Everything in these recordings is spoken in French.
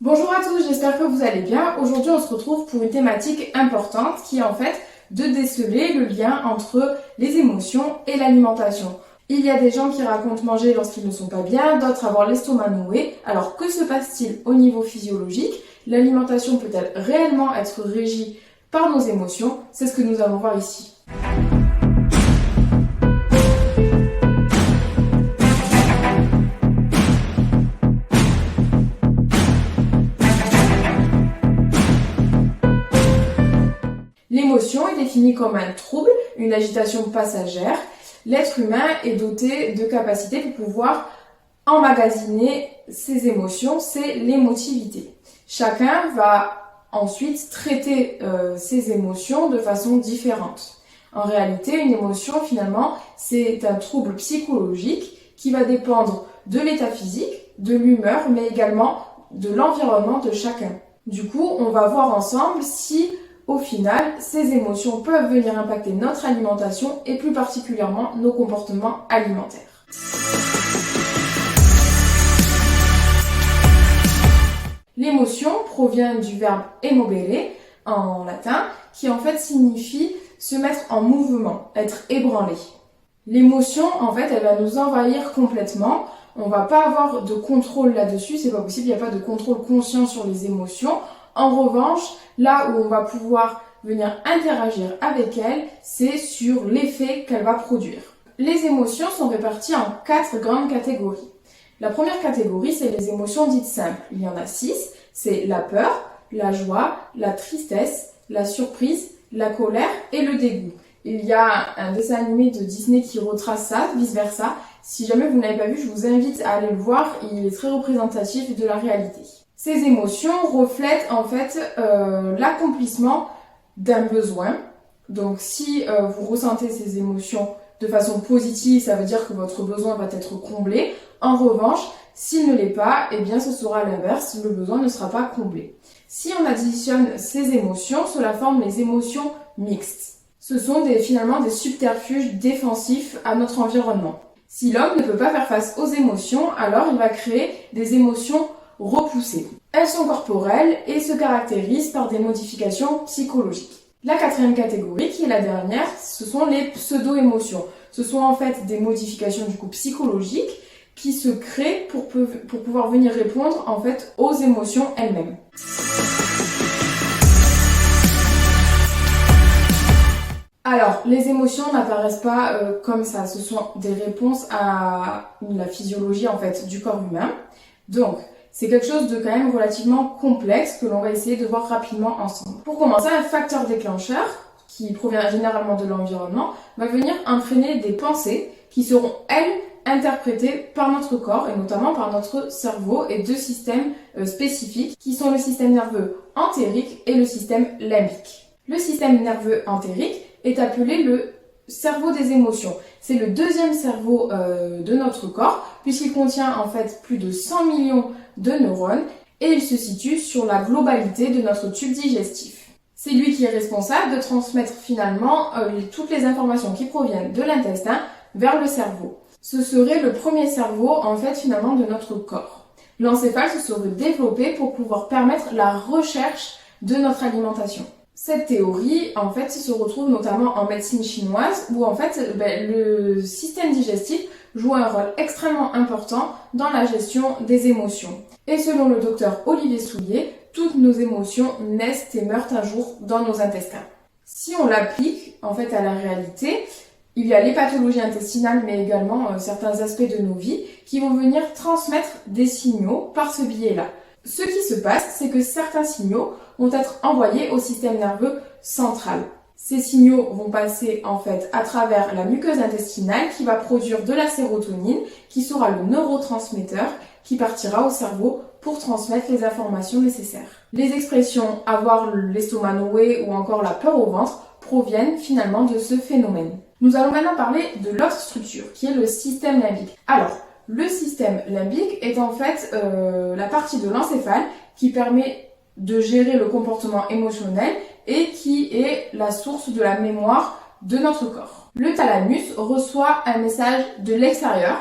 Bonjour à tous, j'espère que vous allez bien. Aujourd'hui, on se retrouve pour une thématique importante qui est en fait de déceler le lien entre les émotions et l'alimentation. Il y a des gens qui racontent manger lorsqu'ils ne sont pas bien, d'autres avoir l'estomac noué. Alors que se passe-t-il au niveau physiologique? L'alimentation peut-elle réellement être régie par nos émotions? C'est ce que nous allons voir ici. L'émotion est définie comme un trouble, une agitation passagère. L'être humain est doté de capacités pour pouvoir emmagasiner ses émotions, c'est l'émotivité. Chacun va ensuite traiter ses émotions de façon différente. En réalité, une émotion, finalement, c'est un trouble psychologique qui va dépendre de l'état physique, de l'humeur, mais également de l'environnement de chacun. Du coup, on va voir ensemble si au final, ces émotions peuvent venir impacter notre alimentation et plus particulièrement nos comportements alimentaires. L'émotion provient du verbe emobere en latin qui en fait signifie se mettre en mouvement, être ébranlé. L'émotion en fait elle va nous envahir complètement, on va pas avoir de contrôle là-dessus, c'est pas possible, il n'y a pas de contrôle conscient sur les émotions. En revanche, là où on va pouvoir venir interagir avec elle, c'est sur l'effet qu'elle va produire. Les émotions sont réparties en 4 grandes catégories. La première catégorie, c'est les émotions dites simples. Il y en a 6. C'est la peur, la joie, la tristesse, la surprise, la colère et le dégoût. Il y a un dessin animé de Disney qui retrace ça, vice versa. Si jamais vous ne l'avez pas vu, je vous invite à aller le voir. Il est très représentatif de la réalité. Ces émotions reflètent en fait l'accomplissement d'un besoin. Donc si vous ressentez ces émotions de façon positive, ça veut dire que votre besoin va être comblé. En revanche, s'il ne l'est pas, eh bien ce sera l'inverse, le besoin ne sera pas comblé. Si on additionne ces émotions, cela forme les émotions mixtes. Ce sont finalement des subterfuges défensifs à notre environnement. Si l'homme ne peut pas faire face aux émotions, alors il va créer des émotions repoussées. Elles sont corporelles et se caractérisent par des modifications psychologiques. La 4e catégorie, qui est la dernière, ce sont les pseudo-émotions. Ce sont en fait des modifications du coup psychologiques qui se créent pour pouvoir venir répondre en fait aux émotions elles-mêmes. Alors, les émotions n'apparaissent pas comme ça, ce sont des réponses à la physiologie en fait du corps humain. Donc, c'est quelque chose de quand même relativement complexe que l'on va essayer de voir rapidement ensemble. Pour commencer, un facteur déclencheur, qui provient généralement de l'environnement, va venir entraîner des pensées qui seront, elles, interprétées par notre corps et notamment par notre cerveau et 2 systèmes spécifiques qui sont le système nerveux entérique et le système limbique. Le système nerveux entérique est appelé le cerveau des émotions. C'est le 2e cerveau de notre corps puisqu'il contient en fait plus de 100 millions de neurones et il se situe sur la globalité de notre tube digestif. C'est lui qui est responsable de transmettre finalement toutes les informations qui proviennent de l'intestin vers le cerveau. Ce serait le premier cerveau en fait finalement de notre corps. L'encéphale se serait développé pour pouvoir permettre la recherche de notre alimentation. Cette théorie, en fait, se retrouve notamment en médecine chinoise où, en fait, le système digestif joue un rôle extrêmement important dans la gestion des émotions. Et selon le docteur Olivier Soulier, toutes nos émotions naissent et meurent un jour dans nos intestins. Si on l'applique, en fait, à la réalité, il y a les pathologies intestinales, mais également certains aspects de nos vies qui vont venir transmettre des signaux par ce biais-là. Ce qui se passe, c'est que certains signaux vont être envoyés au système nerveux central. Ces signaux vont passer en fait à travers la muqueuse intestinale qui va produire de la sérotonine qui sera le neurotransmetteur qui partira au cerveau pour transmettre les informations nécessaires. Les expressions avoir l'estomac noué ou encore la peur au ventre proviennent finalement de ce phénomène. Nous allons maintenant parler de l'autre structure qui est le système limbique. Alors, le système limbique est en fait la partie de l'encéphale qui permet de gérer le comportement émotionnel et qui est la source de la mémoire de notre corps. Le thalamus reçoit un message de l'extérieur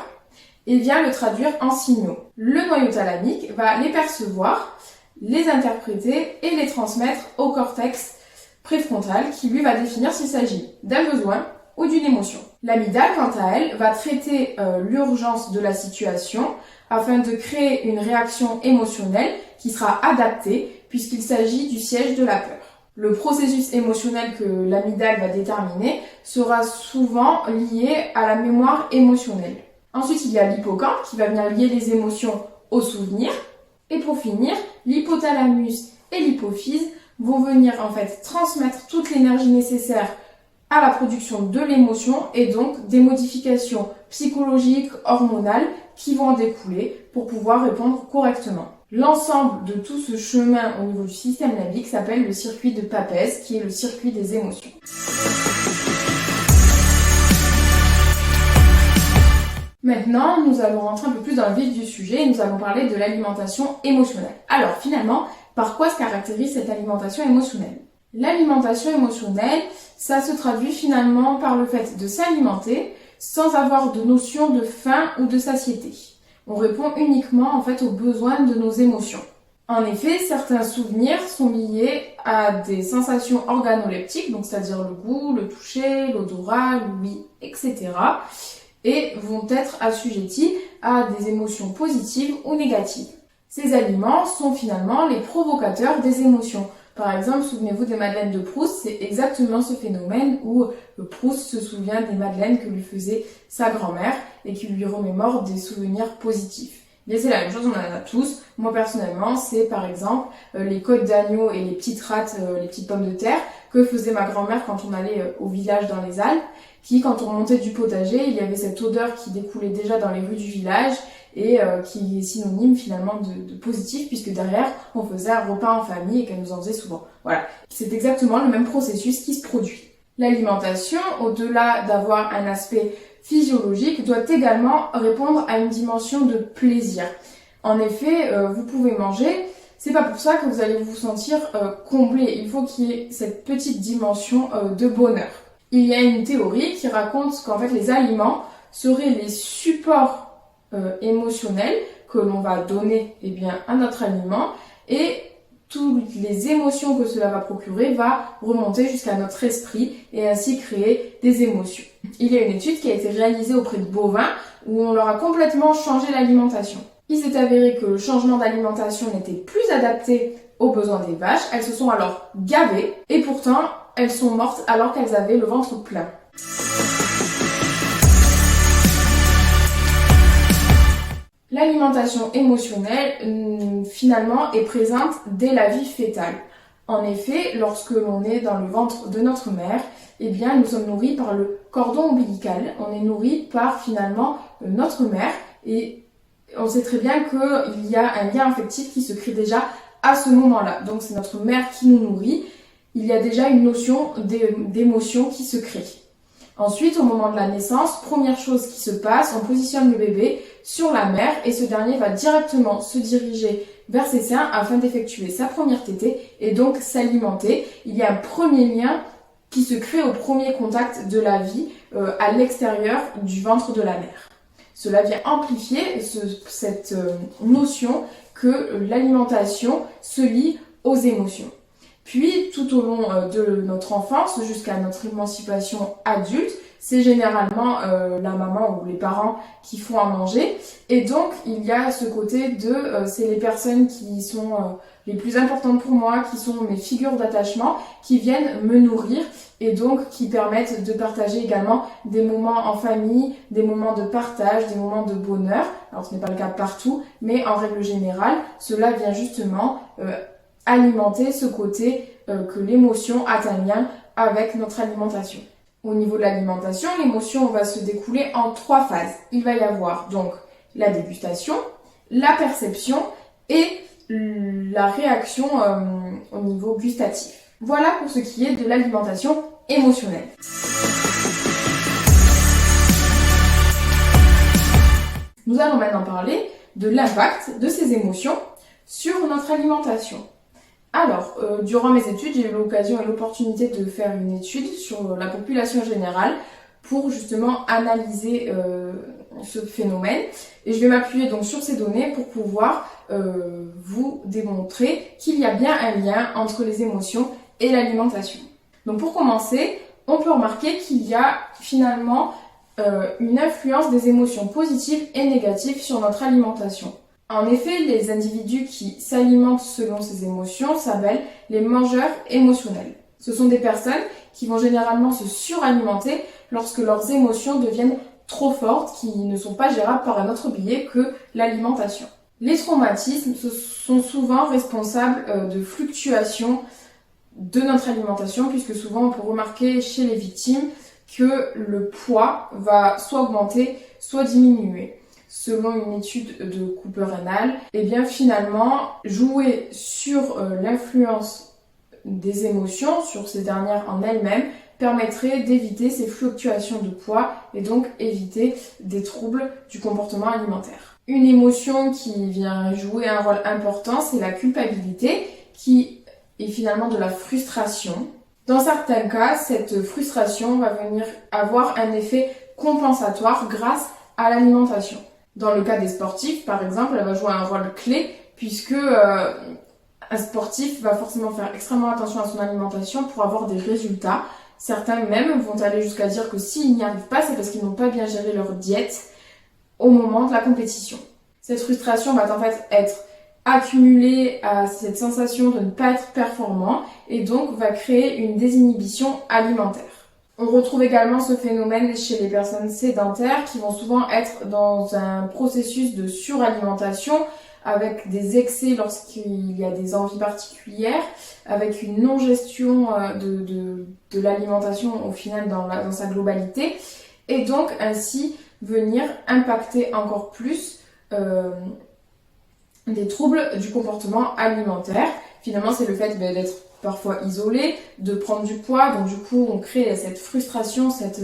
et vient le traduire en signaux. Le noyau thalamique va les percevoir, les interpréter et les transmettre au cortex préfrontal qui lui va définir s'il s'agit d'un besoin ou d'une émotion. L'amygdale, quant à elle, va traiter l'urgence de la situation afin de créer une réaction émotionnelle qui sera adaptée puisqu'il s'agit du siège de la peur. Le processus émotionnel que l'amygdale va déterminer sera souvent lié à la mémoire émotionnelle. Ensuite, il y a l'hippocampe qui va venir lier les émotions aux souvenirs. Et pour finir, l'hypothalamus et l'hypophyse vont venir en fait transmettre toute l'énergie nécessaire à la production de l'émotion et donc des modifications psychologiques, hormonales qui vont en découler pour pouvoir répondre correctement. L'ensemble de tout ce chemin au niveau du système limbique s'appelle le circuit de Papez, qui est le circuit des émotions. Maintenant, nous allons rentrer un peu plus dans le vif du sujet et nous allons parler de l'alimentation émotionnelle. Alors, finalement, par quoi se caractérise cette alimentation émotionnelle ? L'alimentation émotionnelle, ça se traduit finalement par le fait de s'alimenter sans avoir de notion de faim ou de satiété. On répond uniquement en fait aux besoins de nos émotions. En effet, certains souvenirs sont liés à des sensations organoleptiques, donc c'est-à-dire le goût, le toucher, l'odorat, l'ouïe, etc. et vont être assujettis à des émotions positives ou négatives. Ces aliments sont finalement les provocateurs des émotions. Par exemple, souvenez-vous des madeleines de Proust, c'est exactement ce phénomène où Proust se souvient des madeleines que lui faisait sa grand-mère et qui lui remémore des souvenirs positifs. Bien, c'est la même chose, on en a tous. Moi personnellement, c'est par exemple les côtes d'agneau et les petites rates, les petites pommes de terre que faisait ma grand-mère quand on allait au village dans les Alpes, qui quand on montait du potager, il y avait cette odeur qui découlait déjà dans les rues du village et qui est synonyme finalement de positif puisque derrière on faisait un repas en famille et qu'elle nous en faisait souvent. Voilà, c'est exactement le même processus qui se produit. L'alimentation, au-delà d'avoir un aspect physiologique, doit également répondre à une dimension de plaisir. En effet, vous pouvez manger, c'est pas pour ça que vous allez vous sentir comblé. Il faut qu'il y ait cette petite dimension de bonheur. Il y a une théorie qui raconte qu'en fait les aliments seraient les supports émotionnels que l'on va donner à notre aliment et toutes les émotions que cela va procurer va remonter jusqu'à notre esprit et ainsi créer des émotions. Il y a une étude qui a été réalisée auprès de bovins où on leur a complètement changé l'alimentation. Il s'est avéré que le changement d'alimentation n'était plus adapté aux besoins des vaches, elles se sont alors gavées et pourtant elles sont mortes alors qu'elles avaient le ventre plein. L'alimentation émotionnelle, finalement, est présente dès la vie fœtale. En effet, lorsque l'on est dans le ventre de notre mère, nous sommes nourris par le cordon ombilical. On est nourris par, finalement, notre mère. Et on sait très bien qu'il y a un lien affectif qui se crée déjà à ce moment-là. Donc, c'est notre mère qui nous nourrit. Il y a déjà une notion d'émotion qui se crée. Ensuite, au moment de la naissance, première chose qui se passe, on positionne le bébé sur la mère et ce dernier va directement se diriger vers ses seins afin d'effectuer sa première tétée et donc s'alimenter. Il y a un premier lien qui se crée au premier contact de la vie à l'extérieur du ventre de la mère. Cela vient amplifier cette notion que l'alimentation se lie aux émotions. Puis, tout au long de notre enfance jusqu'à notre émancipation adulte, c'est généralement la maman ou les parents qui font à manger. Et donc, il y a ce côté c'est les personnes qui sont les plus importantes pour moi, qui sont mes figures d'attachement, qui viennent me nourrir et donc qui permettent de partager également des moments en famille, des moments de partage, des moments de bonheur. Alors, ce n'est pas le cas partout, mais en règle générale, cela vient justement alimenter ce côté que l'émotion a un lien avec notre alimentation. Au niveau de l'alimentation, l'émotion va se découler en 3 phases. Il va y avoir donc la dégustation, la perception et la réaction au niveau gustatif. Voilà pour ce qui est de l'alimentation émotionnelle. Nous allons maintenant parler de l'impact de ces émotions sur notre alimentation. Alors, durant mes études, j'ai eu l'occasion et l'opportunité de faire une étude sur la population générale pour justement analyser ce phénomène. Et je vais m'appuyer donc sur ces données pour pouvoir vous démontrer qu'il y a bien un lien entre les émotions et l'alimentation. Donc pour commencer, on peut remarquer qu'il y a finalement une influence des émotions positives et négatives sur notre alimentation. En effet, les individus qui s'alimentent selon ces émotions s'appellent les mangeurs émotionnels. Ce sont des personnes qui vont généralement se suralimenter lorsque leurs émotions deviennent trop fortes, qui ne sont pas gérables par un autre biais que l'alimentation. Les traumatismes sont souvent responsables de fluctuations de notre alimentation, puisque souvent on peut remarquer chez les victimes que le poids va soit augmenter, soit diminuer. Selon une étude de Cooper et al., et bien finalement, jouer sur l'influence des émotions, sur ces dernières en elles-mêmes, permettrait d'éviter ces fluctuations de poids et donc éviter des troubles du comportement alimentaire. Une émotion qui vient jouer un rôle important, c'est la culpabilité, qui est finalement de la frustration. Dans certains cas, cette frustration va venir avoir un effet compensatoire grâce à l'alimentation. Dans le cas des sportifs, par exemple, elle va jouer un rôle clé puisque un sportif va forcément faire extrêmement attention à son alimentation pour avoir des résultats. Certains même vont aller jusqu'à dire que s'ils n'y arrivent pas, c'est parce qu'ils n'ont pas bien géré leur diète au moment de la compétition. Cette frustration va en fait être accumulée à cette sensation de ne pas être performant et donc va créer une désinhibition alimentaire. On retrouve également ce phénomène chez les personnes sédentaires qui vont souvent être dans un processus de suralimentation avec des excès lorsqu'il y a des envies particulières, avec une non-gestion de l'alimentation au final dans sa globalité, et donc ainsi venir impacter encore plus des troubles du comportement alimentaire. Finalement, c'est le fait d'être parfois isolé, de prendre du poids, donc du coup on crée cette frustration, cette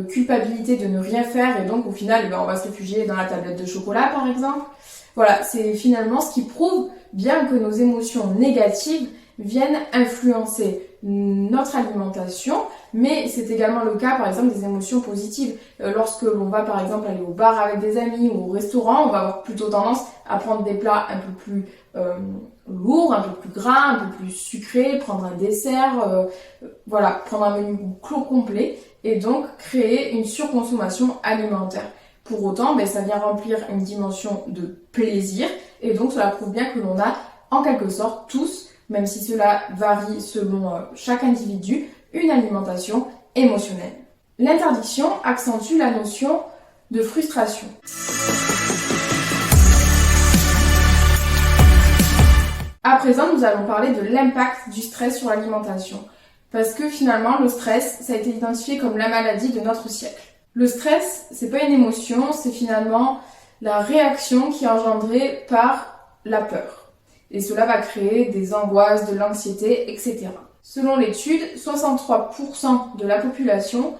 culpabilité de ne rien faire, et donc au final on va se réfugier dans la tablette de chocolat par exemple. Voilà, c'est finalement ce qui prouve bien que nos émotions négatives viennent influencer notre alimentation, mais c'est également le cas par exemple des émotions positives. Lorsque l'on va par exemple aller au bar avec des amis ou au restaurant, on va avoir plutôt tendance à prendre des plats un peu plus lourds, un peu plus gras, un peu plus sucrés, prendre un dessert, prendre un menu complet et donc créer une surconsommation alimentaire. Pour autant, ça vient remplir une dimension de plaisir et donc cela prouve bien que l'on a en quelque sorte tous, même si cela varie selon chaque individu, une alimentation émotionnelle. L'interdiction accentue la notion de frustration. À présent, nous allons parler de l'impact du stress sur l'alimentation. Parce que finalement, le stress, ça a été identifié comme la maladie de notre siècle. Le stress, c'est pas une émotion, c'est finalement la réaction qui est engendrée par la peur. Et cela va créer des angoisses, de l'anxiété, etc. Selon l'étude, 63% de la population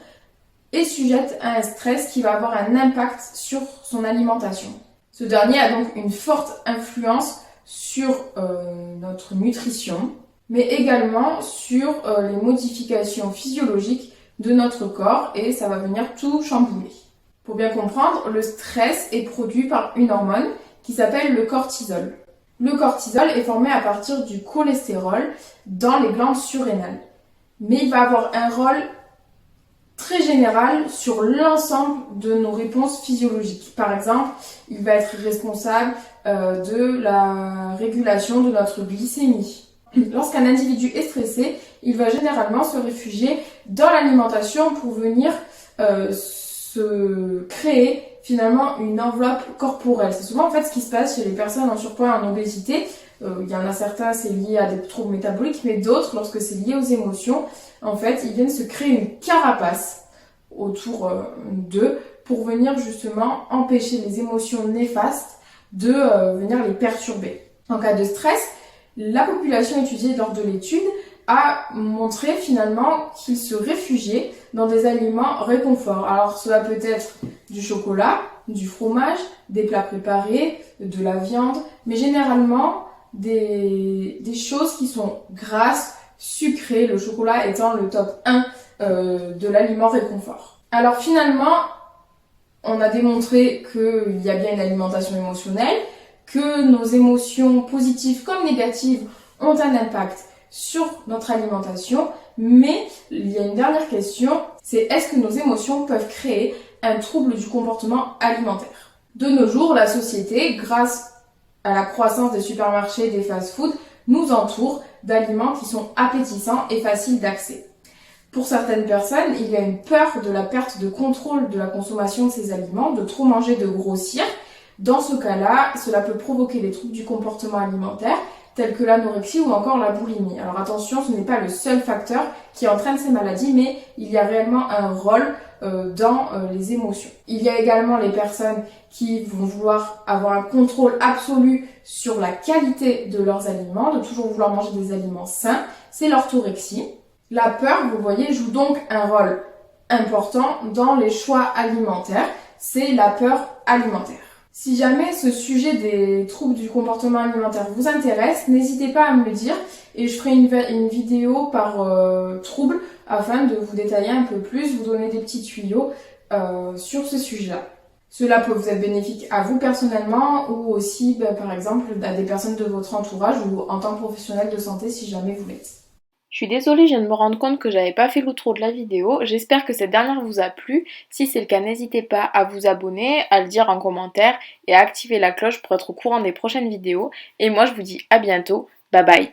est sujette à un stress qui va avoir un impact sur son alimentation. Ce dernier a donc une forte influence sur notre nutrition, mais également sur les modifications physiologiques de notre corps et ça va venir tout chambouler. Pour bien comprendre, le stress est produit par une hormone qui s'appelle le cortisol. Le cortisol est formé à partir du cholestérol dans les glandes surrénales, mais il va avoir un rôle très général sur l'ensemble de nos réponses physiologiques. Par exemple, il va être responsable de la régulation de notre glycémie. Lorsqu'un individu est stressé, il va généralement se réfugier dans l'alimentation pour venir se créer finalement une enveloppe corporelle. C'est souvent en fait ce qui se passe chez les personnes en surpoids et en obésité. Il y en a certains, c'est lié à des troubles métaboliques, mais d'autres, lorsque c'est lié aux émotions, en fait, ils viennent se créer une carapace autour d'eux pour venir justement empêcher les émotions néfastes de venir les perturber. En cas de stress, la population étudiée lors de l'étude a montré finalement qu'ils se réfugiaient dans des aliments réconfort. Alors cela peut être du chocolat, du fromage, des plats préparés, de la viande, mais généralement des choses qui sont grasses, sucrées, le chocolat étant le top 1 de l'aliment réconfort. Alors finalement, On a démontré qu'il y a bien une alimentation émotionnelle, que nos émotions positives comme négatives ont un impact sur notre alimentation, mais il y a une dernière question, c'est est-ce que nos émotions peuvent créer un trouble du comportement alimentaire? De nos jours, la société, grâce à la croissance des supermarchés et des fast-foods, nous entoure d'aliments qui sont appétissants et faciles d'accès. Pour certaines personnes, il y a une peur de la perte de contrôle de la consommation de ces aliments, de trop manger, de grossir. Dans ce cas-là, cela peut provoquer des troubles du comportement alimentaire, tels que l'anorexie ou encore la boulimie. Alors attention, ce n'est pas le seul facteur qui entraîne ces maladies, mais il y a réellement un rôle dans les émotions. Il y a également les personnes qui vont vouloir avoir un contrôle absolu sur la qualité de leurs aliments, de toujours vouloir manger des aliments sains. C'est l'orthorexie. La peur, vous voyez, joue donc un rôle important dans les choix alimentaires. C'est la peur alimentaire. Si jamais ce sujet des troubles du comportement alimentaire vous intéresse, n'hésitez pas à me le dire et je ferai une vidéo par trouble afin de vous détailler un peu plus, vous donner des petits tuyaux sur ce sujet-là. Cela peut vous être bénéfique à vous personnellement ou aussi, par exemple, à des personnes de votre entourage ou en tant que professionnel de santé si jamais vous l'êtes. Je suis désolée, je viens de me rendre compte que j'avais pas fait l'outro de la vidéo. J'espère que cette dernière vous a plu. Si c'est le cas, n'hésitez pas à vous abonner, à le dire en commentaire et à activer la cloche pour être au courant des prochaines vidéos. Et moi, je vous dis à bientôt. Bye bye.